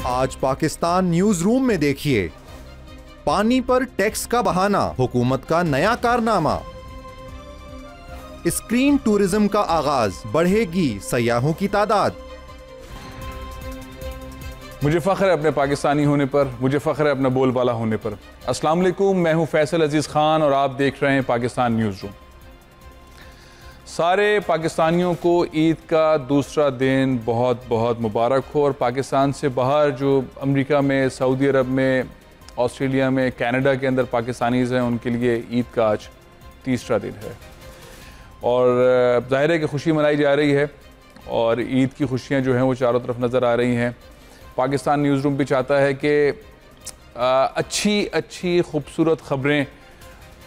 आज Pakistan news room में देखिए, पानी पर टैक्स का बहाना, हुकूमत का नया कारनामा, स्क्रीन टूरिज्म का आगाज, बढ़ेगी सयाहों की तादाद। मुझे फ़ख्र है अपने पाकिस्तानी होने पर, मुझे फ़ख्र है अपना बोलबाला होने पर। अस्सलाम वालेकुम, मैं हूं फैसल अजीज़ ख़ान और आप देख रहे हैं पाकिस्तान न्यूज़ रूम। सारे पाकिस्तानियों को ईद का दूसरा दिन बहुत बहुत मुबारक हो। और पाकिस्तान से बाहर जो अमेरिका में, सऊदी अरब में, ऑस्ट्रेलिया में, कनाडा के अंदर पाकिस्तानीज़ हैं, उनके लिए ईद का आज तीसरा दिन है और ज़ाहिर है कि खुशी मनाई जा रही है और ईद की खुशियाँ जो हैं वो चारों तरफ नज़र आ रही हैं। पाकिस्तान न्यूज़ रूम भी चाहता है कि अच्छी खूबसूरत ख़बरें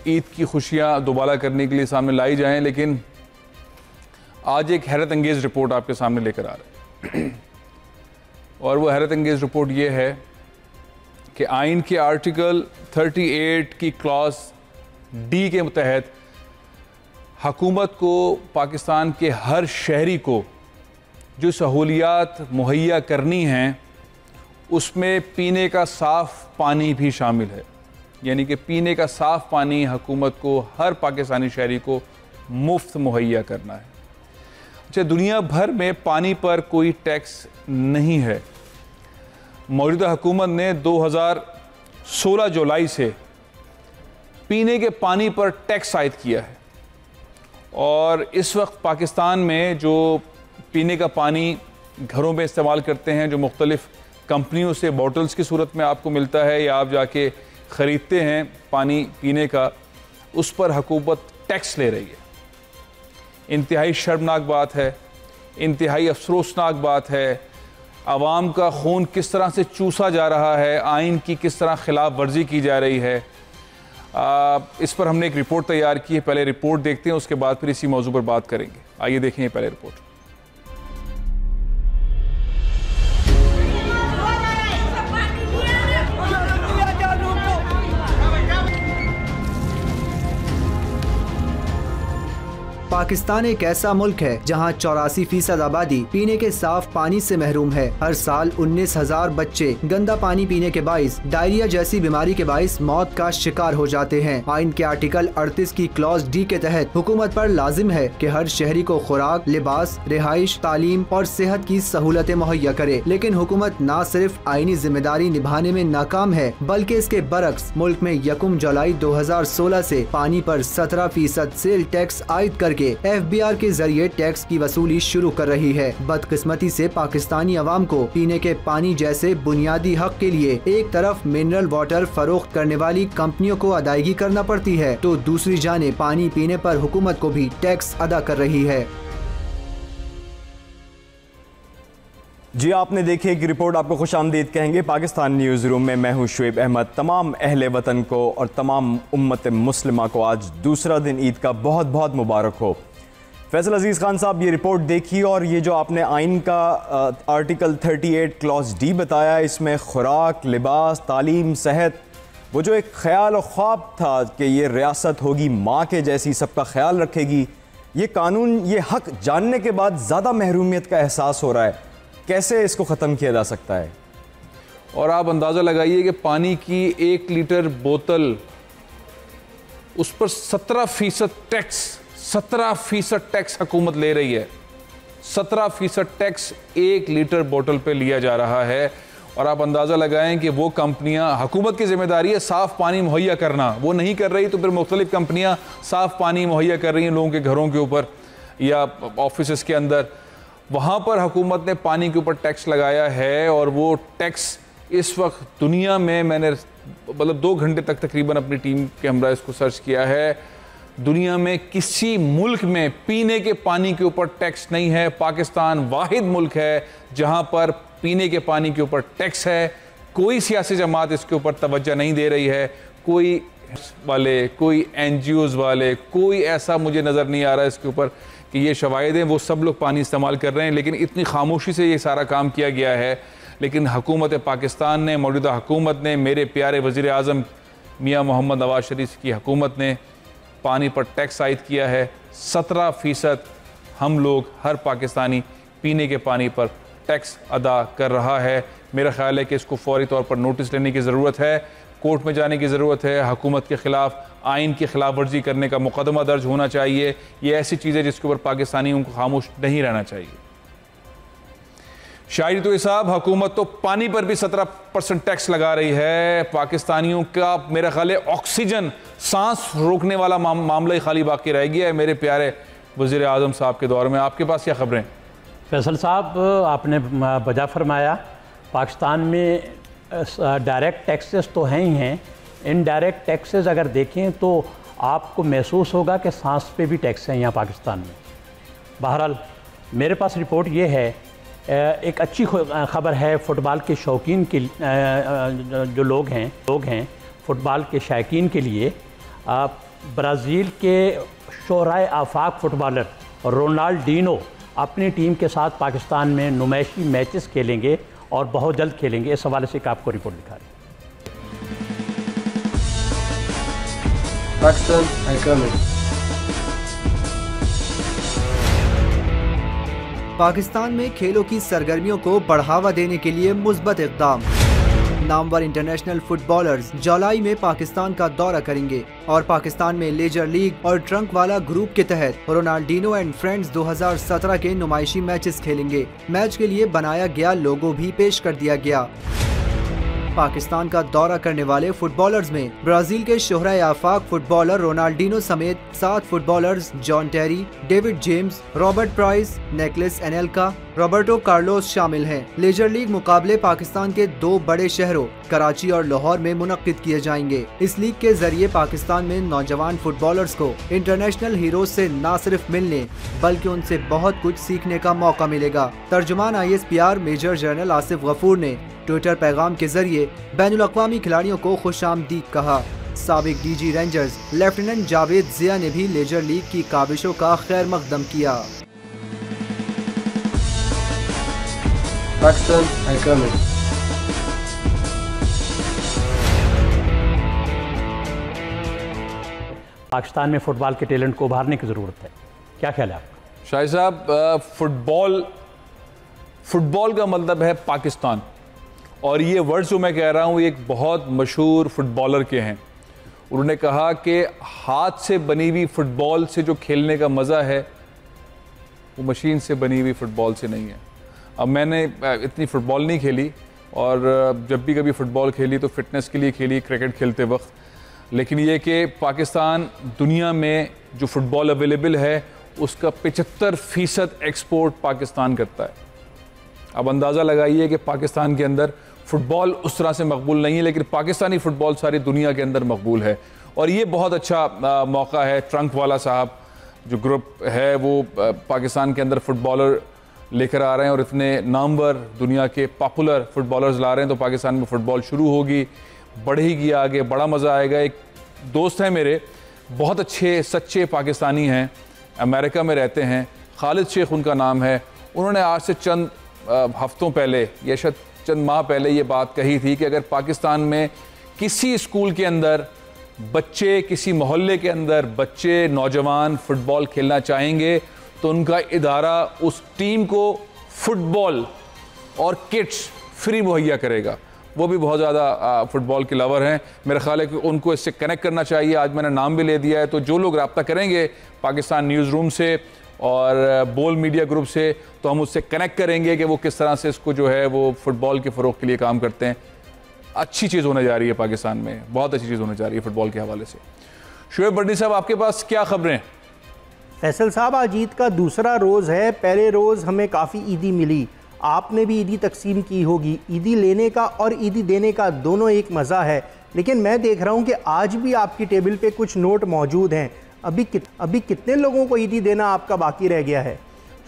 ईद की खुशियाँ दोबारा करने के लिए सामने लाई जाएं, लेकिन आज एक हैरत अंगेज़ रिपोर्ट आपके सामने लेकर आ रहे हैं और वो हैरत अंगेज़ रिपोर्ट ये है कि आइन के आर्टिकल 38 की क्लॉज डी के तहत हुकूमत को पाकिस्तान के हर शहरी को जो सहूलियात मुहैया करनी हैं उसमें पीने का साफ़ पानी भी शामिल है। यानी कि पीने का साफ़ पानी हुकूमत को हर पाकिस्तानी शहरी को मुफ्त मुहैया करना है। अच्छा, दुनिया भर में पानी पर कोई टैक्स नहीं है। मौजूदा हुकूमत ने 2016 जुलाई से पीने के पानी पर टैक्स आयद किया है और इस वक्त पाकिस्तान में जो पीने का पानी घरों में इस्तेमाल करते हैं, जो मुख्तलिफ़ कंपनियों से बॉटल्स की सूरत में आपको मिलता है या आप जाके ख़रीदते हैं पानी पीने का, उस पर हुकूमत टैक्स ले रही है। इंतहाई शर्मनाक बात है, इंतहाई अफसोसनाक बात है। आवाम का खून किस तरह से चूसा जा रहा है, आइन की किस तरह खिलाफ वर्जी की जा रही है। इस पर हमने एक रिपोर्ट तैयार की है। पहले रिपोर्ट देखते हैं, उसके बाद फिर इसी मौजू पर बात करेंगे। आइए देखें पहले रिपोर्ट। पाकिस्तान एक ऐसा मुल्क है जहां 84% आबादी पीने के साफ पानी से महरूम है। हर साल 19,000 बच्चे गंदा पानी पीने के बाइस डायरिया जैसी बीमारी के बाइस मौत का शिकार हो जाते हैं। आइन के आर्टिकल 38 की क्लॉज डी के तहत हुकूमत पर लाजिम है कि हर शहरी को खुराक, लिबास, रिहाइश, तालीम और सेहत की सहूलतें मुहैया करे। लेकिन हुकूमत न सिर्फ आइनी जिम्मेदारी निभाने में नाकाम है बल्कि इसके बरक्स मुल्क में 1 जुलाई 2016 से पानी पर 17% सेल टैक्स आयद करके FBI के जरिए टैक्स की वसूली शुरू कर रही है। बदकिस्मती से पाकिस्तानी अवाम को पीने के पानी जैसे बुनियादी हक के लिए एक तरफ मिनरल वाटर फरोख्त करने वाली कंपनियों को अदायगी करना पड़ती है तो दूसरी जाने पानी पीने पर हुकूमत को भी टैक्स अदा कर रही है। जी, आपने देखी एक रिपोर्ट, आपको खुशामदीद कहेंगे पाकिस्तान न्यूज़ रूम में। मैं हूं शुएब अहमद। तमाम अहले वतन को और तमाम उम्मत मुस्लिमा को आज दूसरा दिन ईद का बहुत बहुत मुबारक हो। फैसल अजीज़ ख़ान साहब, ये रिपोर्ट देखी और ये जो आपने आइन का आर्टिकल 38 क्लॉज डी बताया, इसमें खुराक, लिबास, तालीम, सेहत, वो जो एक ख्याल और ख्वाब था कि ये रियासत होगी माँ के जैसी, सबका ख्याल रखेगी, ये कानून, ये हक जानने के बाद ज़्यादा महरूमियत का एहसास हो रहा है। कैसे इसको ख़त्म किया जा सकता है? और आप अंदाज़ा लगाइए कि पानी की 1 लीटर बोतल, उस पर 17% टैक्स हुकूमत ले रही है। 17% टैक्स 1 लीटर बोतल पे लिया जा रहा है। और आप अंदाज़ा लगाएं कि वो कंपनियां, हुकूमत की जिम्मेदारी है साफ़ पानी मुहैया करना, वो नहीं कर रही तो फिर मुख्तलिफ़ कंपनियां साफ़ पानी मुहैया कर रही हैं लोगों के घरों के ऊपर या ऑफिस के अंदर। वहाँ पर हुकूमत ने पानी के ऊपर टैक्स लगाया है और वो टैक्स इस वक्त दुनिया में, मैंने मतलब 2 घंटे तक तकरीबन अपनी टीम के हमरा इसको सर्च किया है, दुनिया में किसी मुल्क में पीने के पानी के ऊपर टैक्स नहीं है। पाकिस्तान वाहिद मुल्क है जहाँ पर पीने के पानी के ऊपर टैक्स है। कोई सियासी जमात इसके ऊपर तवज्जो नहीं दे रही है, कोई वाले, कोई NGOs वाले, कोई ऐसा मुझे नज़र नहीं आ रहा है इसके ऊपर कि ये शवाहिद हैं, वो सब लोग पानी इस्तेमाल कर रहे हैं। लेकिन इतनी खामोशी से ये सारा काम किया गया है। लेकिन हुकूमत पाकिस्तान ने, मौजूदा हुकूमत ने, मेरे प्यारे वज़ीर आज़म मियाँ मोहम्मद नवाज शरीफ की हुकूमत ने पानी पर टैक्स आयद किया है। 17% हम लोग, हर पाकिस्तानी पीने के पानी पर टैक्स अदा कर रहा है। मेरा ख्याल है कि इसको फौरी तौर पर नोटिस लेने की ज़रूरत है, कोर्ट में जाने की ज़रूरत है, हुकूमत के ख़िलाफ़ आइन की खिलाफ वर्जी करने का मुकदमा दर्ज होना चाहिए। ये ऐसी चीज़ है जिसके ऊपर पाकिस्तानियों को खामोश नहीं रहना चाहिए। शाहिद तो साहब, हुकूमत तो पानी पर भी 17% टैक्स लगा रही है। पाकिस्तानियों का मेरा ख्याल है ऑक्सीजन, सांस रोकने वाला मामला ही खाली बाकी रह गया है मेरे प्यारे वज़ीर आज़म साहब के दौर में। आपके पास क्या खबरें? फैसल साहब, आपने बजा फरमाया। पाकिस्तान में डायरेक्ट टैक्सेस तो हैं ही हैं, इनडायरेक्ट टैक्सेस अगर देखें तो आपको महसूस होगा कि सांस पे भी टैक्स हैं यहाँ पाकिस्तान में। बहरहाल मेरे पास रिपोर्ट ये है, एक अच्छी ख़बर है फ़ुटबॉल के शौकीन के जो लोग हैं फ़ुटबॉल के शायकीन के लिए। ब्राज़ील के शोहराए आफाक फ़ुटबॉलर रोनाल्डिनो अपनी टीम के साथ पाकिस्तान में नुमाइशी मैचेस खेलेंगे और बहुत जल्द खेलेंगे। इस हवाले से आपको रिपोर्ट दिखा रही पाकिस्तान में खेलों की सरगर्मियों को बढ़ावा देने के लिए मुस्बत इक़दाम। नामवर इंटरनेशनल फुटबॉलर्स जुलाई में पाकिस्तान का दौरा करेंगे और पाकिस्तान में लेजर लीग और ट्रंक वाला ग्रुप के तहत रोनाल्डिनो एंड फ्रेंड्स 2017 के नुमाइशी मैचेस खेलेंगे। मैच के लिए बनाया गया लोगो भी पेश कर दिया गया। पाकिस्तान का दौरा करने वाले फुटबॉलर्स में ब्राजील के शोहराए आफाक फुटबॉलर रोनाल्डिनो समेत 7 footballers John Terry, David James, Robert Price, Nicolas Anelka, Roberto Carlos शामिल हैं। लेजर लीग मुकाबले पाकिस्तान के 2 बड़े शहरों कराची और लाहौर में मुनक्किद किए जाएंगे। इस लीग के जरिए पाकिस्तान में नौजवान फुटबॉलर्स को इंटरनेशनल हीरोज से न सिर्फ मिलने बल्कि उनसे बहुत कुछ सीखने का मौका मिलेगा। तर्जुमान ISPR major general Asif Ghafoor ने ट्विटर पैगाम के जरिए बैनुल अक़वामी खिलाड़ियों को खुशामदीद कहा। साबिक DG रेंजर्स लेफ्टिनेंट जावेद जिया ने भी लेजर लीग की काविशों का खैर मकदम किया। पाकिस्तान में फ़ुटबॉल के टैलेंट को उभारने की ज़रूरत है। क्या ख्याल है आपका? शाहिद साहब, फुटबॉल का मतलब है पाकिस्तान, और ये वर्ड्स जो मैं कह रहा हूँ एक बहुत मशहूर फुटबॉलर के हैं। उन्होंने कहा कि हाथ से बनी हुई फुटबॉल से जो खेलने का मज़ा है वो मशीन से बनी हुई फुटबॉल से नहीं है। अब मैंने इतनी फ़ुटबॉल नहीं खेली, और जब भी कभी फ़ुटबॉल खेली तो फिटनेस के लिए खेली, क्रिकेट खेलते वक्त। लेकिन ये कि पाकिस्तान दुनिया में जो फ़ुटबॉल अवेलेबल है उसका 75% एक्सपोर्ट पाकिस्तान करता है। अब अंदाज़ा लगाइए कि पाकिस्तान के अंदर फ़ुटबॉल उस तरह से मकबूल नहीं है, लेकिन पाकिस्तानी फ़ुटबॉल सारी दुनिया के अंदर मकबूल है। और ये बहुत अच्छा मौका है। ट्रंक वाला साहब जो ग्रुप है वो पाकिस्तान के अंदर फ़ुटबॉलर लेकर आ रहे हैं और इतने नामवर दुनिया के पॉपुलर फुटबॉलर्स ला रहे हैं, तो पाकिस्तान में फ़ुटबॉल शुरू होगी, बढ़ेगी आगे, बड़ा मज़ा आएगा। एक दोस्त हैं मेरे, बहुत अच्छे सच्चे पाकिस्तानी हैं, अमेरिका में रहते हैं, खालिद शेख उनका नाम है। उन्होंने आज से चंद हफ्तों पहले या शायद चंद माह पहले ये बात कही थी कि अगर पाकिस्तान में किसी स्कूल के अंदर बच्चे, किसी मोहल्ले के अंदर बच्चे, नौजवान फ़ुटबॉल खेलना चाहेंगे तो उनका इदारा उस टीम को फ़ुटबॉल और किट्स फ्री मुहैया करेगा। वो भी बहुत ज़्यादा फ़ुटबॉल के लवर हैं। मेरा ख्याल है कि उनको इससे कनेक्ट करना चाहिए। आज मैंने नाम भी ले दिया है, तो जो लोग रब्ता करेंगे पाकिस्तान न्यूज़ रूम से और बोल मीडिया ग्रुप से, तो हम उससे कनेक्ट करेंगे कि वो किस तरह से इसको जो है वो फ़ुटबॉल के फ़रोग़ के लिए काम करते हैं। अच्छी चीज़ होने जा रही है पाकिस्तान में, बहुत अच्छी चीज़ होने जा रही है फ़ुटबॉल के हवाले से। शुएब बर्नी साहब, आपके पास क्या खबरें? फैसल साहब, आज ईद का दूसरा रोज़ है। पहले रोज़ हमें काफ़ी ईदी मिली, आपने भी ईदी तकसीम की होगी। ईदी लेने का और ईदी देने का दोनों एक मज़ा है, लेकिन मैं देख रहा हूँ कि आज भी आपकी टेबल पे कुछ नोट मौजूद हैं। अभी कितने लोगों को ईदी देना आपका बाकी रह गया है?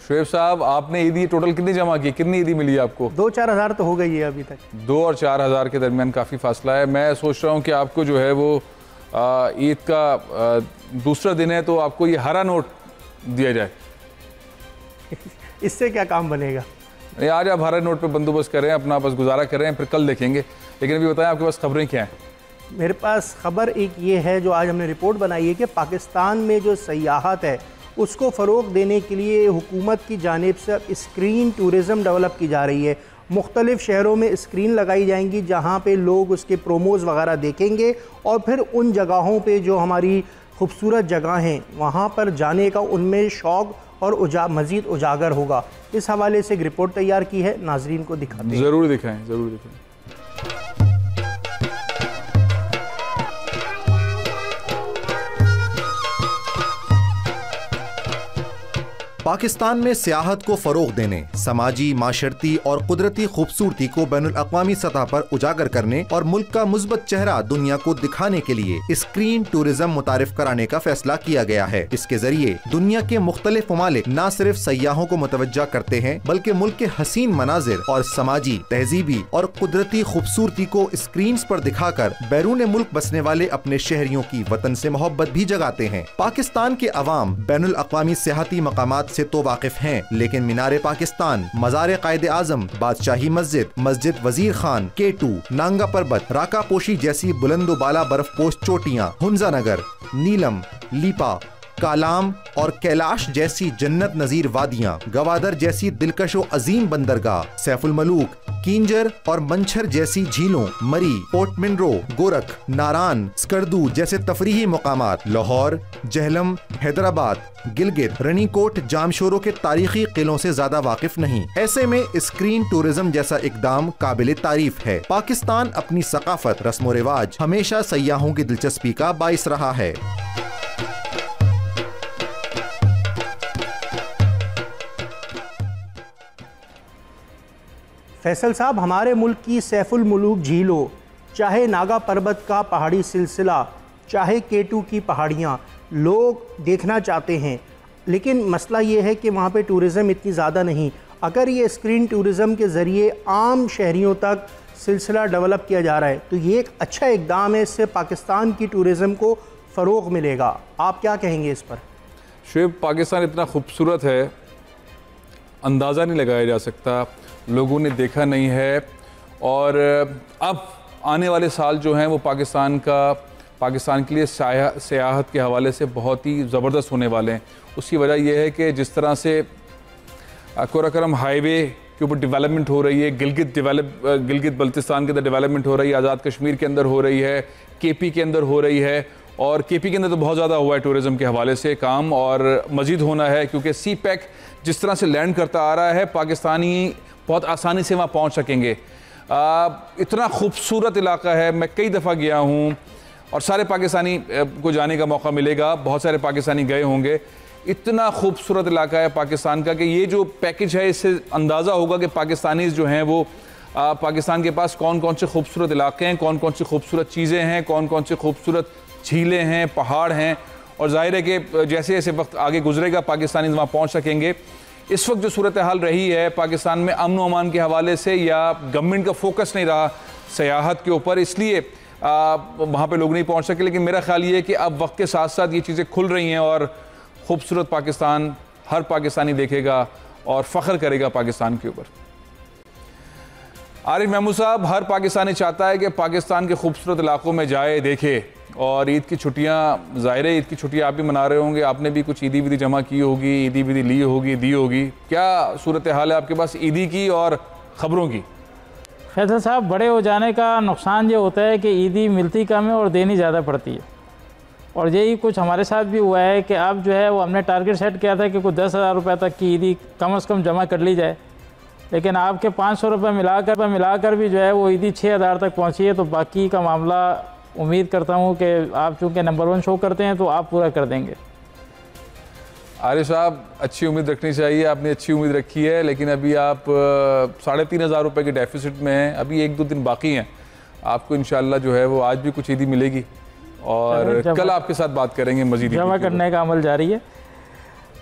शुएब साहब, आपने ईदी टोटल कितनी जमा की, कितनी ईदी मिली आपको? 2-4 हज़ार तो हो गई है अभी तक। 2 और 4 हज़ार के दरमियान काफ़ी फासला है। मैं सोच रहा हूँ कि आपको जो है वो ईद का दूसरा दिन है, तो आपको ये हरा नोट दिया जाए। इससे क्या काम बनेगा? नहीं, आज आप हरा नोट पे बंदोबस्त करें, अपना बस गुजारा करें, फिर कल देखेंगे। लेकिन अभी बताएं आपके पास खबरें क्या हैं? मेरे पास खबर एक ये है जो आज हमने रिपोर्ट बनाई है कि पाकिस्तान में जो सयाहत है उसको फ़रोग़ देने के लिए हुकूमत की जानिब से स्क्रीन टूरिज़म डेवलप की जा रही है। मुख्तलिफ़ शहरों में स्क्रीन लगाई जाएंगी जहाँ पे लोग उसके प्रोमोज़ वगैरह देखेंगे और फिर उन जगहों पे जो हमारी खूबसूरत जगह हैं वहाँ पर जाने का उनमें शौक़ और मज़ीद उजागर होगा। इस हवाले से एक रिपोर्ट तैयार की है, नाजरीन को दिखाते हैं। ज़रूर दिखाएँ, ज़रूर दिखाएँ। पाकिस्तान में सियाहत को फरोग देने, समाजी, माशरती और कुदरती खूबसूरती को बैनुल अक़वामी सतह पर उजागर करने और मुल्क का मुस्बत चेहरा दुनिया को दिखाने के लिए स्क्रीन टूरिज्म मुतारिफ कराने का फैसला किया गया है। इसके जरिए दुनिया के मुख्तलिफ ममालिक न सिर्फ सयाहों को मुतवज्जा करते हैं बल्कि मुल्क के हसीन मनाजिर और समाजी, तहजीबी और कुदरती खूबसूरती को स्क्रीन पर दिखाकर बैरून मुल्क बसने वाले अपने शहरियों की वतन से मोहब्बत भी जगाते हैं। पाकिस्तान के अवाम बैनुल अक़वामी सियाहती मकामात से तो वाकिफ हैं, लेकिन मीनार पाकिस्तान, मज़ार कायदे आज़म, बादशाही मस्जिद, मस्जिद वजीर खान, K2, नांगा पर्वत, राका पोशी जैसी बुलंदो बाला बर्फपोश चोटियां, हुंजा नगर, नीलम, लीपा, कालाम और कैलाश जैसी जन्नत नजीर वादियां, गवादर जैसी दिलकश व अजीम बंदरगाह, सैफुल मलूक, किंजर और मंछर जैसी झीलों, मरी, पोर्ट मिनरो, गोरख, नारान, स्कर्दू जैसे तफरीही मकामात, लाहौर, जहलम, हैदराबाद, गिलगित, रनीकोट, जामशोरों के तारीखी किलों से ज्यादा वाकिफ नहीं। ऐसे में स्क्रीन टूरिज्म जैसा इकदाम काबिल तारीफ है। पाकिस्तान अपनी सकाफत, रस्म रिवाज हमेशा सयाहों की दिलचस्पी का बाइस रहा है। फैसल साहब, हमारे मुल्क की सैफुल मुलूक झील हो, चाहे नागा पर्वत का पहाड़ी सिलसिला, चाहे K2 की पहाड़ियाँ, लोग देखना चाहते हैं, लेकिन मसला ये है कि वहाँ पे टूरिज़म इतनी ज़्यादा नहीं। अगर ये स्क्रीन टूरिज़म के ज़रिए आम शहरियों तक सिलसिला डेवलप किया जा रहा है तो ये एक अच्छा इक़दाम है, इससे पाकिस्तान की टूरिज़म को फ़रोग़ मिलेगा। आप क्या कहेंगे इस पर? शुएब, पाकिस्तान इतना खूबसूरत है, अंदाज़ा नहीं लगाया जा सकता, लोगों ने देखा नहीं है। और अब आने वाले साल जो हैं वो पाकिस्तान के लिए सियाहत के हवाले से बहुत ही ज़बरदस्त होने वाले हैं। उसकी वजह यह है कि जिस तरह से कोराकरम हाईवे के ऊपर डेवलपमेंट हो रही है, गिलगित बल्तिस्तान के अंदर डेवलपमेंट हो रही है, आज़ाद कश्मीर के अंदर हो रही है, KP के अंदर हो रही है, और KP के अंदर तो बहुत ज़्यादा हुआ है टूरिज़म के हवाले से काम, और मज़ीद होना है क्योंकि CPEC जिस तरह से लैंड करता आ रहा है, पाकिस्तानी बहुत आसानी से वहाँ पहुँच सकेंगे। इतना खूबसूरत इलाका है, मैं कई दफ़ा गया हूँ और सारे पाकिस्तानी को जाने का मौका मिलेगा, बहुत सारे पाकिस्तानी गए होंगे। इतना खूबसूरत इलाका है पाकिस्तान का कि ये जो पैकेज है इससे अंदाज़ा होगा कि पाकिस्तानी जो हैं वो पाकिस्तान के पास कौन कौन से खूबसूरत इलाके हैं, कौन कौन सी खूबसूरत चीज़ें हैं, कौन कौन सी खूबसूरत झीलें हैं, पहाड़ हैं। और जाहिर है कि जैसे जैसे वक्त आगे गुजरेगा पाकिस्तानी वहाँ पहुँच सकेंगे। इस वक्त जो सूरत हाल रही है पाकिस्तान में अमन व अमान के हवाले से, या गवर्नमेंट का फोकस नहीं रहा सियाहत के ऊपर, इसलिए वहाँ पे लोग नहीं पहुँच सके। लेकिन मेरा ख्याल ये है कि अब वक्त के साथ साथ ये चीज़ें खुल रही हैं और खूबसूरत पाकिस्तान हर पाकिस्तानी देखेगा और फ़ख्र करेगा पाकिस्तान के ऊपर। आरिफ महमूद साहब, हर पाकिस्तानी चाहता है कि पाकिस्तान के खूबसूरत इलाकों में जाए, देखे। और ईद की छुट्टियाँ, ज़ाहिर है ईद की छुट्टियाँ आप भी मना रहे होंगे, आपने भी कुछ ईदी विदी जमा की होगी, ईदी विदी ली होगी, दी होगी। क्या सूरत हाल है आपके पास ईदी की और ख़बरों की? फैसल साहब, बड़े हो जाने का नुकसान ये होता है कि ईदी मिलती कम है और देनी ज़्यादा पड़ती है। और यही कुछ हमारे साथ भी हुआ है कि अब जो है वो हमने टारगेट सेट किया था कि कुछ 10,000 रुपये तक की ईदी कम से कम जमा कर ली जाए, लेकिन आपके 500 रुपये मिलाकर भी जो है वो ईदी 6,000 तक पहुँची है। तो बाकी का मामला उम्मीद करता हूँ कि आप चूँकि नंबर 1 शो करते हैं तो आप पूरा कर देंगे। आरिफ साहब, अच्छी उम्मीद रखनी चाहिए, आपने अच्छी उम्मीद रखी है, लेकिन अभी आप 3,500 रुपये के डेफिसिट में हैं, अभी 1-2 दिन बाकी हैं। आपको इंशाल्लाह जो है वो आज भी कुछ ईदी मिलेगी और कल आपके साथ बात करेंगे मज़ीद जमा करने का अमल जारी है।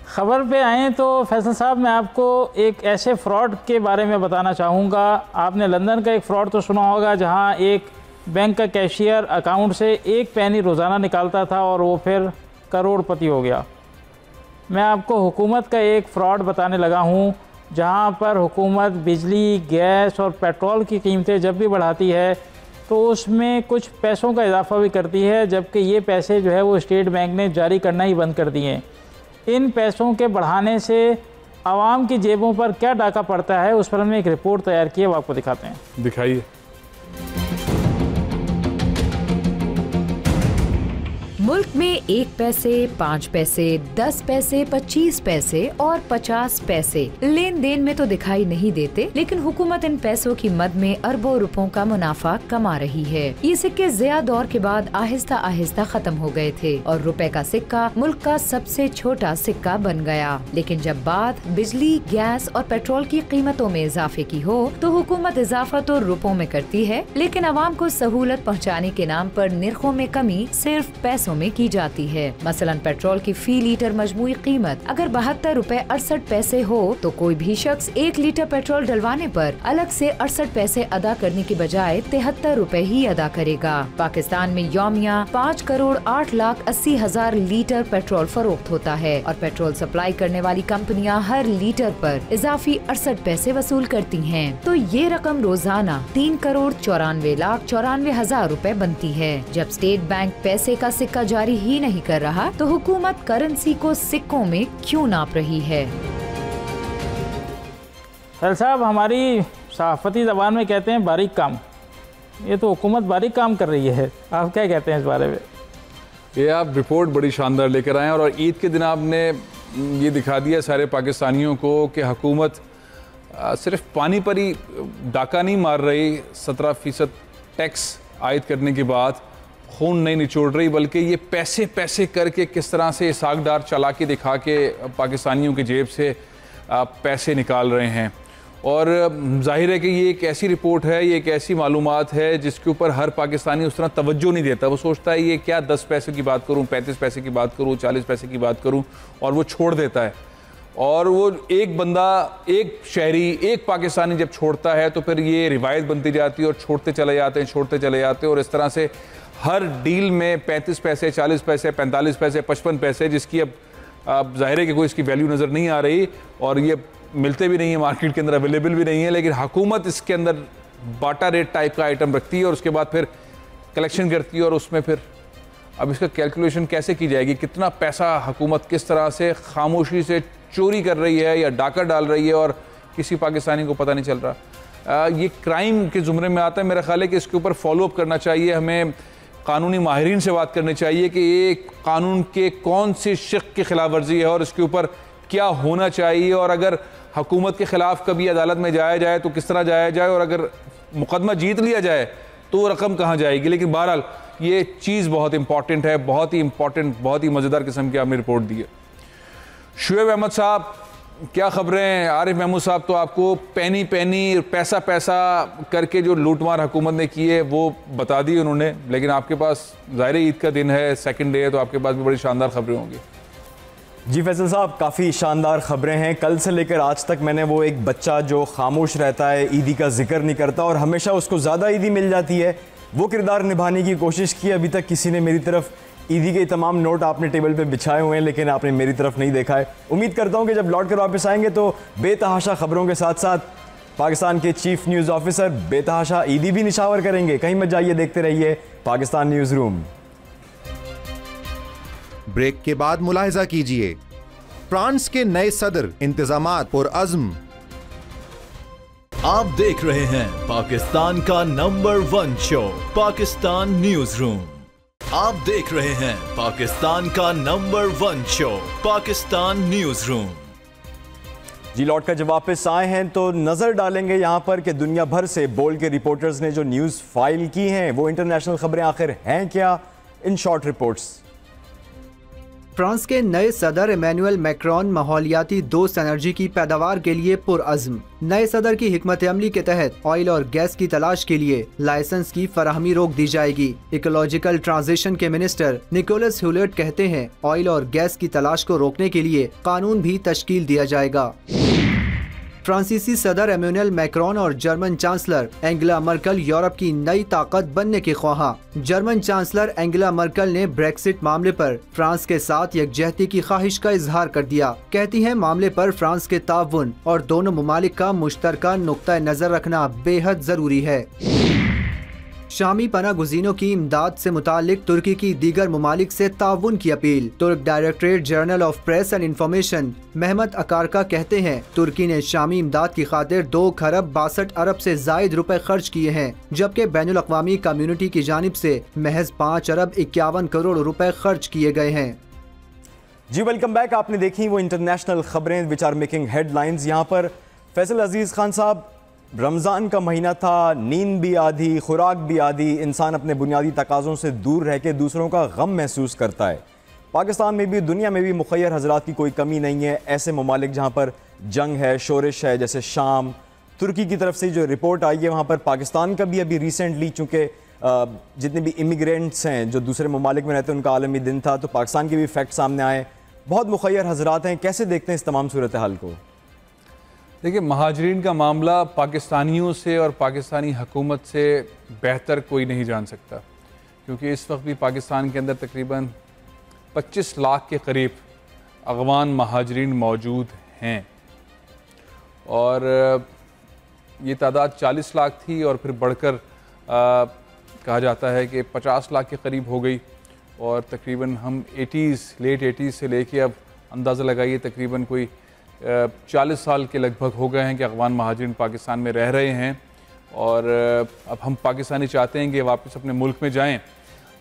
ख़बर पे आएँ तो फैसल साहब, मैं आपको एक ऐसे फ़्रॉड के बारे में बताना चाहूँगा। आपने लंदन का एक फ़्रॉड तो सुना होगा जहाँ एक बैंक का कैशियर अकाउंट से 1 पैनी रोज़ाना निकालता था और वो फिर करोड़पति हो गया। मैं आपको हुकूमत का एक फ़्रॉड बताने लगा हूँ जहाँ पर हुकूमत बिजली, गैस और पेट्रोल की कीमतें जब भी बढ़ाती है तो उसमें कुछ पैसों का इजाफ़ा भी करती है, जबकि ये पैसे जो है वो स्टेट बैंक ने जारी करना ही बंद कर दिए हैं। इन पैसों के बढ़ाने से आवाम की जेबों पर क्या डाका पड़ता है, उस पर हमने एक रिपोर्ट तैयार की है, वो आपको दिखाते हैं। दिखाइए। मुल्क में 1 पैसे, 5 पैसे, 10 पैसे, 25 पैसे और 50 पैसे लेन देन में तो दिखाई नहीं देते, लेकिन हुकूमत इन पैसों की मद में अरबों रुपयों का मुनाफा कमा रही है। ये सिक्के ज़िया दौर के बाद आहिस्ता आहिस्ता खत्म हो गए थे और रुपए का सिक्का मुल्क का सबसे छोटा सिक्का बन गया। लेकिन जब बात बिजली, गैस और पेट्रोल की कीमतों में इजाफे की हो तो हुकूमत इजाफा तो रुपयों में करती है, लेकिन आवाम को सहूलत पहुँचाने के नाम पर निर्खों में कमी सिर्फ पैसों में की जाती है। मसलन पेट्रोल की फी लीटर मजमूई कीमत अगर 72 रुपए 68 पैसे हो तो कोई भी शख्स 1 लीटर पेट्रोल डलवाने पर अलग से 68 पैसे अदा करने की बजाय 73 रुपए ही अदा करेगा। पाकिस्तान में यौमिया 5 करोड़ 8 लाख 80 हजार लीटर पेट्रोल फरोख्त होता है और पेट्रोल सप्लाई करने वाली कंपनियां हर लीटर पर इजाफी 68 पैसे वसूल करती हैं। तो ये रकम रोजाना 3 करोड़ 94 लाख 94 हजार रुपए बनती है। जब स्टेट बैंक पैसे का सिक्का जारी ही नहीं कर रहा तो हुकूमत करेंसी को सिक्कों में क्यों नाप रही है? फैल साहब, हमारी सहाफती ज़बान में कहते हैं बारीक काम। ये तो हुकूमत बारीक काम कर रही है, आप क्या कहते हैं इस बारे में? ये आप रिपोर्ट बड़ी शानदार लेकर आए और ईद के दिन आपने ये दिखा दिया सारे पाकिस्तानियों को कि हुकूमत सिर्फ पानी पर ही डाका नहीं मार रही, 17% टैक्स आयद करने के बाद खून नहीं निचोड़ रही, बल्कि ये पैसे पैसे करके किस तरह से सागदार चालाकी दिखा के पाकिस्तानियों की जेब से पैसे निकाल रहे हैं। और जाहिर है कि ये एक ऐसी रिपोर्ट है, ये एक ऐसी मालूमात है जिसके ऊपर हर पाकिस्तानी उस तरह तवज्जो नहीं देता। वो सोचता है ये क्या 10 पैसे की बात करूँ, 35 पैसे की बात करूँ, 40 पैसे की बात करूँ, और वो छोड़ देता है। और वो एक बंदा, एक शहरी, एक पाकिस्तानी जब छोड़ता है तो फिर ये रिवायत बनती जाती है और छोड़ते चले जाते हैं, छोड़ते चले जाते हैं, और इस तरह से हर डील में 35 पैसे, 40 पैसे, 45 पैसे, 55 पैसे, जिसकी अब जाहिर है कि कोई इसकी वैल्यू नज़र नहीं आ रही और ये मिलते भी नहीं है, मार्केट के अंदर अवेलेबल भी नहीं है, लेकिन हुकूमत इसके अंदर बाटा रेट टाइप का आइटम रखती है और उसके बाद फिर कलेक्शन करती है और उसमें फिर अब इसका कैलकुलेशन कैसे की जाएगी, कितना पैसा हुकूमत किस तरह से खामोशी से चोरी कर रही है या डाका डाल रही है और किसी पाकिस्तानी को पता नहीं चल रहा। ये क्राइम के ज़ुमरे में आता है। मेरा ख्याल है कि इसके ऊपर फॉलोअप करना चाहिए, हमें कानूनी माहिरीन से बात करनी चाहिए कि ये कानून के कौन सी शिक़ की खिलाफ वर्जी है और इसके ऊपर क्या होना चाहिए, और अगर हुकूमत के ख़िलाफ़ कभी अदालत में जाया जाए तो किस तरह जाया जाए, और अगर मुकदमा जीत लिया जाए तो रकम कहाँ जाएगी। लेकिन बहरहाल ये चीज़ बहुत इंपॉर्टेंट है, बहुत ही इंपॉर्टेंट, बहुत ही मज़ेदार किस्म की आपने रिपोर्ट दी है। शुएब अहमद साहब, क्या खबरें हैं? आरिफ महमूद साहब तो आपको पैनी पैनी, पैसा पैसा करके जो लूटमार हुकूमत ने की है वो बता दी उन्होंने, लेकिन आपके पास ज़ाहिर ईद का दिन है, सेकंड डे है, तो आपके पास भी बड़ी शानदार खबरें होंगी। जी फैसल साहब, काफ़ी शानदार ख़बरें हैं। कल से लेकर आज तक मैंने वो एक बच्चा जो खामोश रहता है, ईदी का जिक्र नहीं करता और हमेशा उसको ज़्यादा ईदी मिल जाती है, वो किरदार निभाने की कोशिश की। अभी तक किसी ने मेरी तरफ ईदी के तमाम नोट आपने टेबल पे बिछाए हुए हैं, लेकिन आपने मेरी तरफ नहीं देखा है। उम्मीद करता हूं कि जब लौट कर वापस आएंगे तो बेतहाशा खबरों के साथ साथ पाकिस्तान के चीफ न्यूज़ ऑफिसर बेतहाशा ईदी भी निशावर करेंगे। कहीं मत जाइए, देखते रहिए पाकिस्तान न्यूज़ रूम। ब्रेक के बाद मुलाहिजा कीजिए, फ्रांस के नए सदर इंतजामात पुरअज़्म। आप देख रहे हैं पाकिस्तान का number 1 show Pakistan newsroom. आप देख रहे हैं पाकिस्तान का number 1 show Pakistan newsroom. जी लौट कर जब वापस आए हैं तो नज़र डालेंगे यहाँ पर कि दुनिया भर से बोल के रिपोर्टर्स ने जो न्यूज़ फाइल की हैं वो इंटरनेशनल खबरें आखिर हैं क्या, इन शॉर्ट रिपोर्ट्स। फ्रांस के नए सदर इमैनुअल मैक्रोन माहौलियाती दोस्त एनर्जी की पैदावार के लिए पुरअज़्म। नए सदर की हिकमत अमली के तहत ऑयल और गैस की तलाश के लिए लाइसेंस की फराहमी रोक दी जाएगी। इकोलॉजिकल ट्रांजिशन के मिनिस्टर निकोलस ह्यूलेट कहते हैं ऑयल और गैस की तलाश को रोकने के लिए कानून भी तश्कील दिया जाएगा। फ्रांसीसी सदर इमैनुअल मैक्रोन और German chancellor Angela Merkel Europe की नई ताकत बनने के ख्वाहां। जर्मन चांसलर एंगेला मर्केल ने ब्रेक्सिट मामले पर फ्रांस के साथ यकजहती की ख्वाहिश का इजहार कर दिया। कहती हैं मामले पर फ्रांस के ताउन और दोनों ममालिक का मुश्तरका नुक्ता नजर रखना बेहद जरूरी है। शामी पना गुज़ीनों की इमदाद से मुतालिक तुर्की की दीगर ममालिक से ताउन की अपील। तुर्क directorate general of press and information Mehmet Akarca कहते हैं, तुर्की ने शामी इमदाद की खातिर 2 खरब 62 अरब से जायद रुपए खर्च किए हैं, जबकि बैनुल अक़वामी कम्युनिटी की जानिब से महज 5 अरब 51 करोड़ रुपए खर्च किए गए हैं। जी वेलकम बैक। आपने देखी वो इंटरनेशनल खबरें विच आर मेकिंग हेडलाइंस। यहाँ पर फैसल अजीज़ खान साहब, रमज़ान का महीना था, नींद भी आधी, खुराक भी आधी, इंसान अपने बुनियादी तकाज़ों से दूर रह के दूसरों का गम महसूस करता है। पाकिस्तान में भी दुनिया में भी मुखय्यर हजरात की कोई कमी नहीं है। ऐसे ममालिक जहाँ पर जंग है, शोरिश है, जैसे शाम, तुर्की की तरफ से जो रिपोर्ट आई है वहाँ पर पाकिस्तान का भी अभी रिसेंटली, चूँकि जितने भी इमिग्रेंट्स हैं जो दूसरे ममालिक में रहते हैं उनका आलमी दिन था, तो पाकिस्तान के भी फैक्ट सामने आए। बहुत मुखय्यर हजरात हैं, कैसे देखते हैं इस तमाम सूरत हाल को? देखिए, महाजरीन का मामला पाकिस्तानियों से और पाकिस्तानी हुकूमत से बेहतर कोई नहीं जान सकता, क्योंकि इस वक्त भी पाकिस्तान के अंदर तकरीबन 25 लाख के करीब अफ़गान महाजरीन मौजूद हैं और ये तादाद 40 लाख थी और फिर बढ़कर कहा जाता है कि 50 लाख के करीब हो गई और तकरीबन हम लेट 80s से लेके अब अंदाज़ा लगाइए तकरीबन कोई 40 साल के लगभग हो गए हैं कि अफ़गान महाजरीन पाकिस्तान में रह रहे हैं और अब हम पाकिस्तानी चाहते हैं कि वापस अपने मुल्क में जाएं,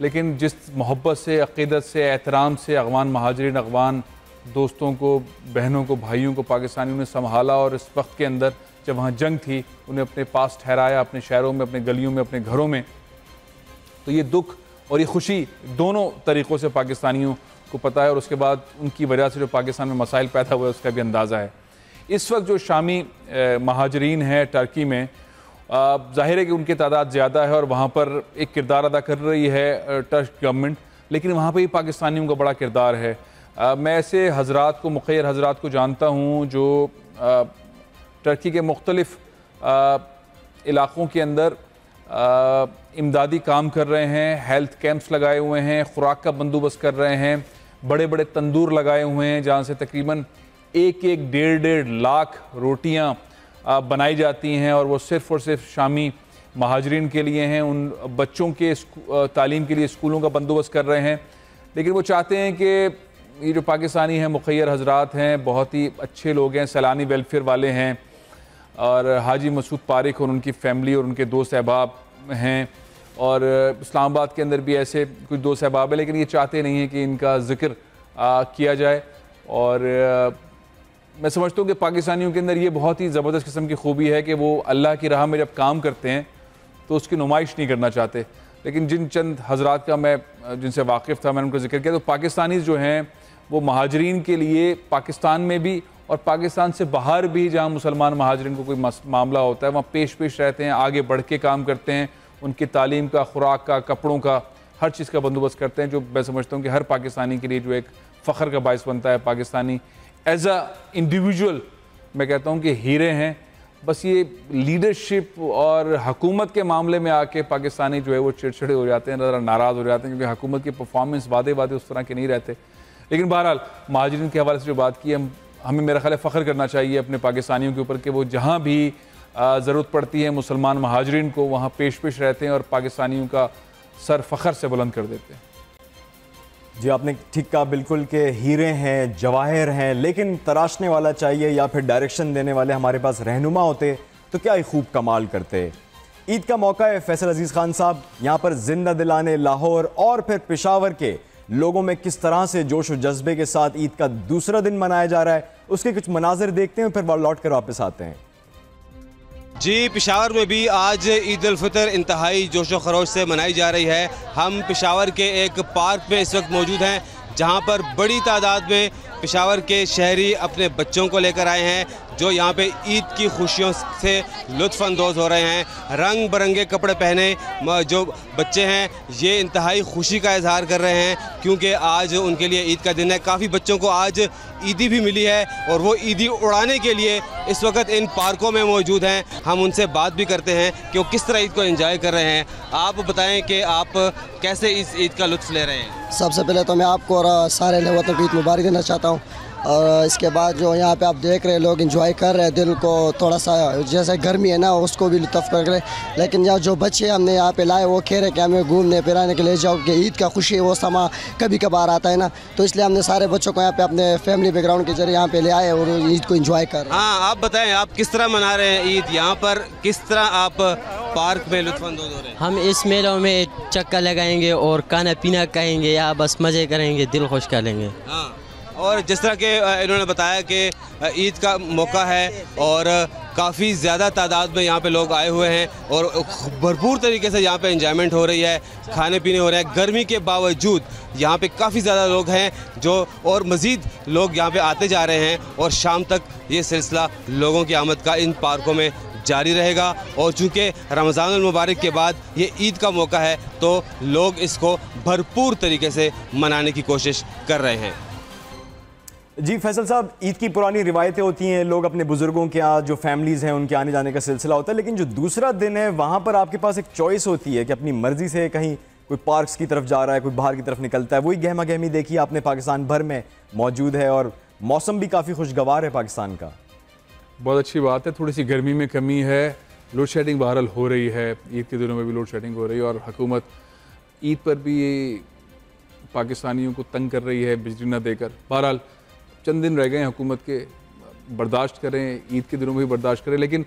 लेकिन जिस मोहब्बत से, अक़ीदत से, एहतराम से अफ़गान महाजरीन, अफ़गान दोस्तों को, बहनों को, भाइयों को पाकिस्तानियों ने संभाला और इस वक्त के अंदर जब वहाँ जंग थी उन्हें अपने पास ठहराया, अपने शहरों में, अपने गलियों में, अपने घरों में, तो ये दुख और ये खुशी दोनों तरीक़ों से पाकिस्तानियों को पता है और उसके बाद उनकी वजह से जो पाकिस्तान में मसाइल पैदा हुए उसका भी अंदाज़ा है। इस वक्त जो शामी महाजरीन हैं टर्की में, ज़ाहिर है कि उनकी तादाद ज़्यादा है और वहाँ पर एक किरदार अदा कर रही है टर्क गवर्नमेंट, लेकिन वहाँ पर भी पाकिस्तानियों का बड़ा किरदार है। मैं ऐसे हजरात को, मुखय्यर हजरात को जानता हूँ जो टर्की के मुख्तलिफ़ इलाक़ों के अंदर इमदादी काम कर रहे हैं, हेल्थ कैंप्स लगाए हुए हैं, खुराक का बंदोबस्त कर रहे हैं, बड़े बड़े तंदूर लगाए हुए हैं जहाँ से तकरीबन 1-1, 1.5 लाख रोटियाँ बनाई जाती हैं और वो सिर्फ़ और सिर्फ शामी महाजरीन के लिए हैं। उन बच्चों के तालीम के लिए स्कूलों का बंदोबस्त कर रहे हैं, लेकिन वो चाहते हैं कि ये जो पाकिस्तानी हैं, मुखय्यर हजरात हैं, बहुत ही अच्छे लोग हैं, सैलानी वेलफेयर वाले हैं और हाजी मसूद पारिक और उनकी फ़ैमिली और उनके दोस्त अहबाब हैं और इस्लामाबाद के अंदर भी ऐसे कुछ दोस्त अहबाब हैं, लेकिन ये चाहते नहीं हैं कि इनका ज़िक्र किया जाए। और मैं समझता हूँ कि पाकिस्तानियों के अंदर ये बहुत ही ज़बरदस्त किस्म की खूबी है कि वो अल्लाह की राह में जब काम करते हैं तो उसकी नुमाइश नहीं करना चाहते। लेकिन जिन चंद हजरात का मैं जिनसे वाकिफ़ था, मैंने उनका जिक्र किया, तो पाकिस्तानी जो हैं वो महाजरीन के लिए पाकिस्तान में भी और पाकिस्तान से बाहर भी जहाँ मुसलमान महाजरीन को कोई मामला होता है वहाँ पेश रहते हैं, आगे बढ़ के काम करते हैं, उनकी तालीम का, खुराक का, कपड़ों का, हर चीज़ का बंदोबस्त करते हैं, जो मैं समझता हूँ कि हर पाकिस्तानी के लिए जो एक फ़ख्र का बायस बनता है। पाकिस्तानी एज अ इंडिविजुअल मैं कहता हूँ कि हीरे हैं। बस ये लीडरशिप और हुकूमत के मामले में आके पाकिस्तानी जो है वो चिड़चिड़े हो जाते हैं, ज़रा नाराज़ हो जाते हैं, क्योंकि हुकूमत की परफॉर्मेंस वादे उस तरह के नहीं रहते। लेकिन बहरहाल महाजरीन के हवाले से जो बात की, हमें मेरा ख्याल है फ़ख्र करना चाहिए अपने पाकिस्तानियों के ऊपर कि वो जहाँ भी ज़रूरत पड़ती है मुसलमान महाजरीन को वहाँ पेश रहते हैं और पाकिस्तानियों का सर फ़ख्र से बुलंद कर देते हैं। जी आपने ठीक कहा, बिल्कुल के हीरे हैं, जवाहिर हैं, लेकिन तराशने वाला चाहिए या फिर डायरेक्शन देने वाले हमारे पास रहनुमा होते तो क्या ही खूब कमाल करते। ईद का मौका है फैसल अजीज़ खान साहब, यहाँ पर जिंदा दिलाने लाहौर और फिर पेशावर के लोगों में किस तरह से जोश और जज्बे के साथ ईद का दूसरा दिन मनाया जा रहा है, उसके कुछ मनाजिर देखते हैं, फिर लौट कर वापस आते हैं। जी, पेशावर में भी आज ईद उल फितर इंतहाई जोश व खरोश से मनाई जा रही है। हम पेशावर के एक पार्क में इस वक्त मौजूद हैं जहां पर बड़ी तादाद में पेशावर के शहरी अपने बच्चों को लेकर आए हैं जो यहाँ पे ईद की खुशियों से लुत्फ़अंदोज़ हो रहे हैं। रंग बिरंगे कपड़े पहने जो बच्चे हैं ये इंतहाई खुशी का इजहार कर रहे हैं क्योंकि आज उनके लिए ईद का दिन है। काफ़ी बच्चों को आज ईदी भी मिली है और वो ईदी उड़ाने के लिए इस वक्त इन पार्कों में मौजूद हैं। हम उनसे बात भी करते हैं कि वो किस तरह ईद को एंजॉय कर रहे हैं। आप बताएं कि आप कैसे इस ईद का लुत्फ़ ले रहे हैं। सबसे पहले तो मैं आपको और सारे वतन को ईद मुबारक देना चाहता हूँ। और इसके बाद जो यहाँ पे आप देख रहे हैं लोग एंजॉय कर रहे हैं, दिल को थोड़ा सा जैसे गर्मी है ना उसको भी लुत्फ़ कर रहे हैं। लेकिन यहाँ जो बच्चे हमने यहाँ पे लाए वो कह रहे कि हमें घूमने फिराने के लिए जाओ कि ईद का खुशी वो समा कभी कभार आता है ना, तो इसलिए हमने सारे बच्चों को यहाँ पे अपने फैमिली बैकग्राउंड के जरिए यहाँ पे ले आए और ईद को एंजॉय कर रहे हैं। हाँ, आप बताएं आप किस तरह मना रहे हैं ईद, यहाँ पर किस तरह आप पार्क में लुत्फ़अंदोज़ हो रहे हैं? हम इस मेलों में चक्कर लगाएंगे और खाना पीना खाएंगे या बस मज़े करेंगे, दिल खुश करेंगे। हाँ, और जिस तरह के इन्होंने बताया कि ईद का मौका है और काफ़ी ज़्यादा तादाद में यहाँ पे लोग आए हुए हैं और भरपूर तरीके से यहाँ पे एंजॉयमेंट हो रही है, खाने पीने हो रहे हैं। गर्मी के बावजूद यहाँ पे काफ़ी ज़्यादा लोग हैं जो और मज़ीद लोग यहाँ पे आते जा रहे हैं और शाम तक ये सिलसिला लोगों की आमद का इन पार्कों में जारी रहेगा। और चूँकि रमज़ानुल मुबारक के बाद ये ईद का मौका है तो लोग इसको भरपूर तरीके से मनाने की कोशिश कर रहे हैं। जी फैसल साहब, ईद की पुरानी रिवायतें होती हैं, लोग अपने बुजुर्गों के यहाँ जो फैमिलीज़ हैं उनके आने जाने का सिलसिला होता है, लेकिन जो दूसरा दिन है वहाँ पर आपके पास एक चॉइस होती है कि अपनी मर्ज़ी से कहीं कोई पार्क्स की तरफ जा रहा है, कोई बाहर की तरफ निकलता है। वही गहमा गहमी देखिए आपने पाकिस्तान भर में मौजूद है और मौसम भी काफ़ी खुशगवार है पाकिस्तान का। बहुत अच्छी बात है, थोड़ी सी गर्मी में कमी है, लोड शेडिंग बहरहाल हो रही है, ईद के दिनों में भी लोड शेडिंग हो रही है और हुकूमत ईद पर भी पाकिस्तानियों को तंग कर रही है बिजली न देकर। बहरहाल चंद दिन रह गए हैं हुकूमत के, बर्दाश्त करें, ईद के दिनों में भी बर्दाश्त करें। लेकिन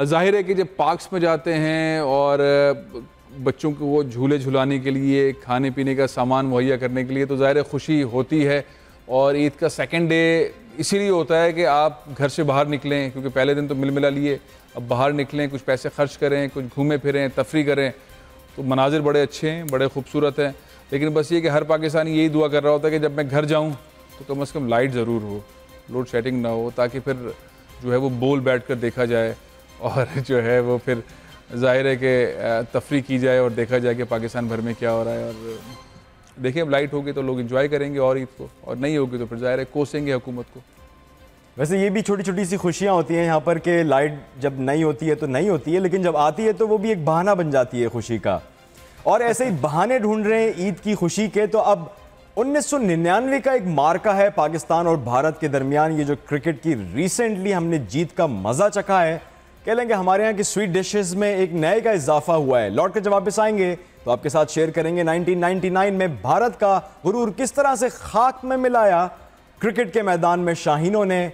जाहिर है कि जब पार्क्स में जाते हैं और बच्चों को वो झूले झुलाने के लिए, खाने पीने का सामान मुहैया करने के लिए, तो ज़ाहिर है खुशी होती है। और ईद का सेकंड डे इसीलिए होता है कि आप घर से बाहर निकलें, क्योंकि पहले दिन तो मिल मिला लिए, अब बाहर निकलें, कुछ पैसे खर्च करें, कुछ घूमें फिरें, तफरी करें। तो मनाजिर बड़े अच्छे हैं, बड़े खूबसूरत हैं। लेकिन बस ये कि हर पाकिस्तानी यही दुआ कर रहा होता है कि जब मैं घर जाऊँ तो कम से कम लाइट ज़रूर हो, लोड शेडिंग ना हो, ताकि फिर जो है वो बोल बैठ कर देखा जाए और जो है वो फिर ज़ाहिर है कि तफरी की जाए और देखा जाए कि पाकिस्तान भर में क्या हो रहा है। और देखिए अब लाइट होगी तो लोग एंजॉय करेंगे और ईद को, और नहीं होगी तो फिर ज़ाहिर है कोसेंगे हुकूमत को। वैसे ये भी छोटी छोटी सी खुशियाँ होती हैं यहाँ पर कि लाइट जब नहीं होती है तो नहीं होती है, लेकिन जब आती है तो वो भी एक बहाना बन जाती है खुशी का। और ऐसे ही बहाने ढूंढ रहे हैं ईद की खुशी के। तो अब 1999 का एक मार्का है पाकिस्तान और भारत के दरमियान, ये जो क्रिकेट की रिसेंटली हमने जीत का मज़ा चखा है, कह लेंगे हमारे यहाँ की स्वीट डिशेस में एक नए का इजाफा हुआ है। लौट कर जब वापस आएंगे तो आपके साथ शेयर करेंगे 1999 में भारत का गुरूर किस तरह से खाक में मिलाया क्रिकेट के मैदान में शाहीनों ने।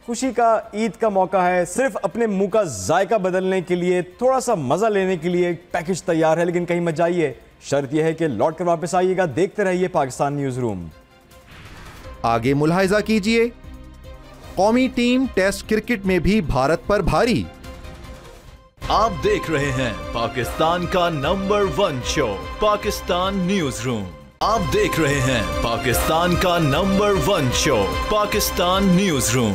खुशी का ईद का मौका है, सिर्फ अपने मुंह का जायका बदलने के लिए, थोड़ा सा मजा लेने के लिए पैकेज तैयार है, लेकिन कहीं मत जाइए। शर्त यह है कि लौट कर वापस आइएगा, देखते रहिए पाकिस्तान न्यूज रूम। आगे मुलाहिजा कीजिए, कौमी टीम टेस्ट क्रिकेट में भी भारत पर भारी। आप देख रहे हैं पाकिस्तान का number 1 show Pakistan news room. आप देख रहे हैं पाकिस्तान का number 1 show Pakistan news room.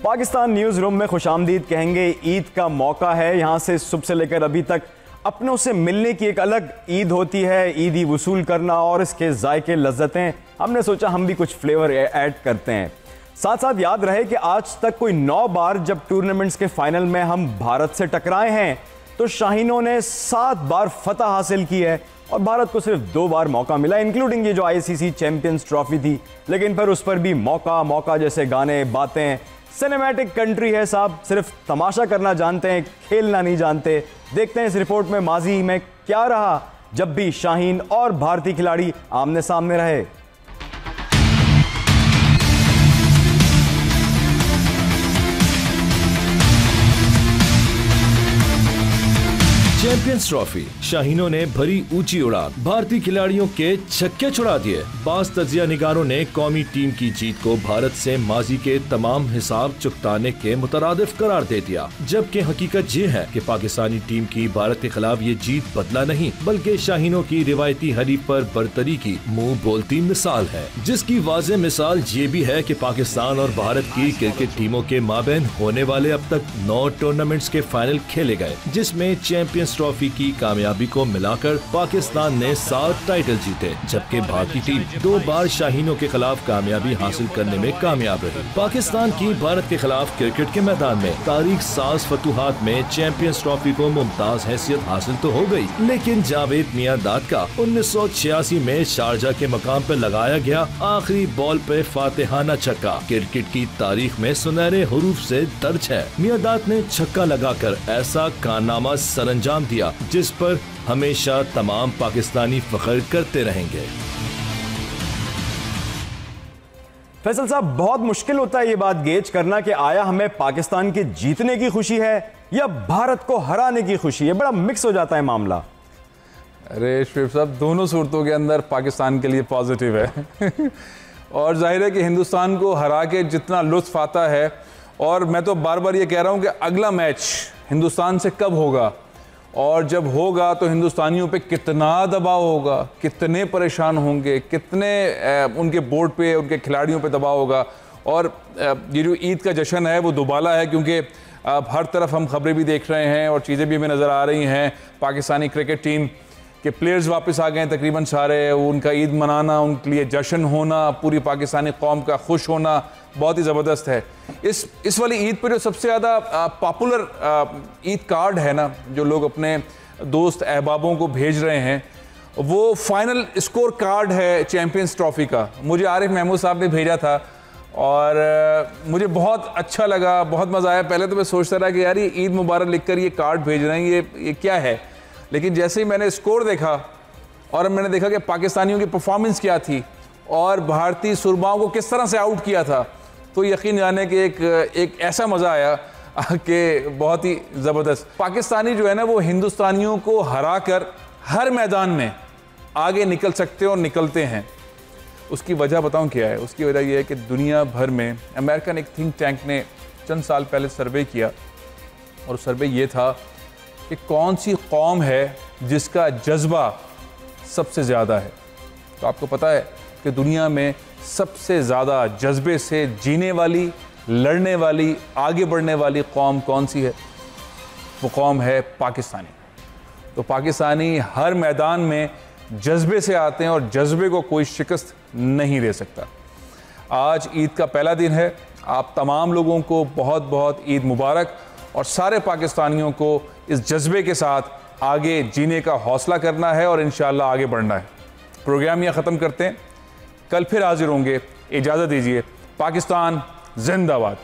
Pakistan news room में खुशामदीद कहेंगे। ईद का मौका है, यहाँ से सुबह से लेकर अभी तक अपनों से मिलने की एक अलग ईद होती है, ईदी वसूल करना और इसके जायके लज्जतें। हमने सोचा हम भी कुछ फ्लेवर ऐड करते हैं। साथ साथ याद रहे कि आज तक कोई 9 बार जब टूर्नामेंट्स के फाइनल में हम भारत से टकराए हैं तो शाहीनों ने 7 बार फतह हासिल की है और भारत को सिर्फ 2 बार मौका मिला, इंक्लूडिंग ये जो आईसीसी चैंपियंस ट्रॉफी थी। लेकिन फिर उस पर भी मौका मौका जैसे गाने बातें। सिनेमैटिक कंट्री है साहब, सिर्फ तमाशा करना जानते हैं, खेलना नहीं जानते। देखते हैं इस रिपोर्ट में माजी में क्या रहा जब भी शाहीन और भारतीय खिलाड़ी आमने सामने रहे। चैंपियंस ट्रॉफी, शाहीनों ने भरी ऊंची उड़ान, भारतीय खिलाड़ियों के छक्के छुड़ा दिए। बास तजिया निगारों ने कौमी टीम की जीत को भारत से माजी के तमाम हिसाब चुकताने के मुतरादिफ करार दे दिया, जबकि हकीकत ये है कि पाकिस्तानी टीम की भारत के खिलाफ ये जीत बदला नहीं बल्कि शाहीनों की रिवायती हरीफ पर बरतरी की मुंह बोलती मिसाल है, जिसकी वाज़ेह मिसाल ये भी है कि पाकिस्तान और भारत की क्रिकेट टीमों के माबैन होने वाले अब तक 9 टूर्नामेंट्स के फाइनल खेले गए, जिसमें चैंपियंस चैंपियंस ट्रॉफी की कामयाबी को मिलाकर पाकिस्तान ने 7 टाइटल जीते, जबकि भारतीय टीम 2 बार शाहीनों के खिलाफ कामयाबी हासिल करने में कामयाब रही। पाकिस्तान की भारत के खिलाफ क्रिकेट के मैदान में तारीख साज फतूहात में चैंपियंस ट्रॉफी को मुमताज हैसियत हासिल तो हो गई, लेकिन जावेद मियांदाद का 1986 में शारजा के मकाम पर लगाया गया आखिरी बॉल पे फातिहाना छक्का क्रिकेट की तारीख में सुनहरे हरूफ से दर्ज है। मियांदाद ने छक्का लगाकर ऐसा कारनामा सरंजाम दिया जिस पर हमेशा तमाम पाकिस्तानी फख्र करते रहेंगे। फैसल साहब, बहुत मुश्किल होता है ये बात गेज करना कि आया हमें पाकिस्तान के जीतने की खुशी है या भारत को हराने की खुशी है। बड़ा मिक्स हो जाता है मामला। अरे शुएब साहब, दोनों सूरतों के अंदर पाकिस्तान के लिए पॉजिटिव है और जाहिर है कि हिंदुस्तान को हरा के जितना लुत्फ आता है, और मैं तो बार बार ये कह रहा हूँ कि अगला मैच हिंदुस्तान से कब होगा, और जब होगा तो हिंदुस्तानियों पे कितना दबाव होगा, कितने परेशान होंगे, कितने उनके बोर्ड पे, उनके खिलाड़ियों पे दबाव होगा। और ये जो ईद का जश्न है वो दुबाला है, क्योंकि हर तरफ हम खबरें भी देख रहे हैं और चीज़ें भी हमें नज़र आ रही हैं। पाकिस्तानी क्रिकेट टीम के प्लेयर्स वापस आ गए तकरीबन सारे, उनका ईद मनाना, उनके लिए जश्न होना, पूरी पाकिस्तानी कौम का खुश होना बहुत ही ज़बरदस्त है। इस वाली ईद पर जो सबसे ज़्यादा पॉपुलर ईद कार्ड है ना, जो लोग अपने दोस्त अहबाबों को भेज रहे हैं, वो फाइनल स्कोर कार्ड है चैम्पियंस ट्रॉफी का। मुझे आरिफ महमूद साहब ने भेजा था और मुझे बहुत अच्छा लगा, बहुत मज़ा आया। पहले तो मैं सोचता रहा कि यार ये ईद मुबारक लिखकर ये कार्ड भेज रहे हैं, ये क्या है, लेकिन जैसे ही मैंने स्कोर देखा और मैंने देखा कि पाकिस्तानियों की परफॉर्मेंस क्या थी और भारतीय सुरमाओं को किस तरह से आउट किया था, तो यकीन जाने कि एक ऐसा मज़ा आया कि बहुत ही ज़बरदस्त। पाकिस्तानी जो है ना वो हिंदुस्तानियों को हरा कर हर मैदान में आगे निकल सकते और निकलते हैं। उसकी वजह बताऊं क्या है? उसकी वजह यह है कि दुनिया भर में अमेरिकन एक थिंक टैंक ने चंद साल पहले सर्वे किया, और सर्वे ये था कि कौन सी कौम है जिसका जज्बा सबसे ज़्यादा है। तो आपको पता है कि दुनिया में सबसे ज़्यादा जज्बे से जीने वाली, लड़ने वाली, आगे बढ़ने वाली कौम कौन सी है? वो कौम है पाकिस्तानी। तो पाकिस्तानी हर मैदान में जज्बे से आते हैं और जज्बे को कोई शिकस्त नहीं दे सकता। आज ईद का पहला दिन है। आप तमाम लोगों को बहुत बहुत ईद मुबारक, और सारे पाकिस्तानियों को इस जज्बे के साथ आगे जीने का हौसला करना है और इंशाअल्लाह आगे बढ़ना है। प्रोग्राम यहाँ ख़त्म करते हैं, कल फिर हाजिर होंगे। इजाज़त दीजिए। पाकिस्तान जिंदाबाद।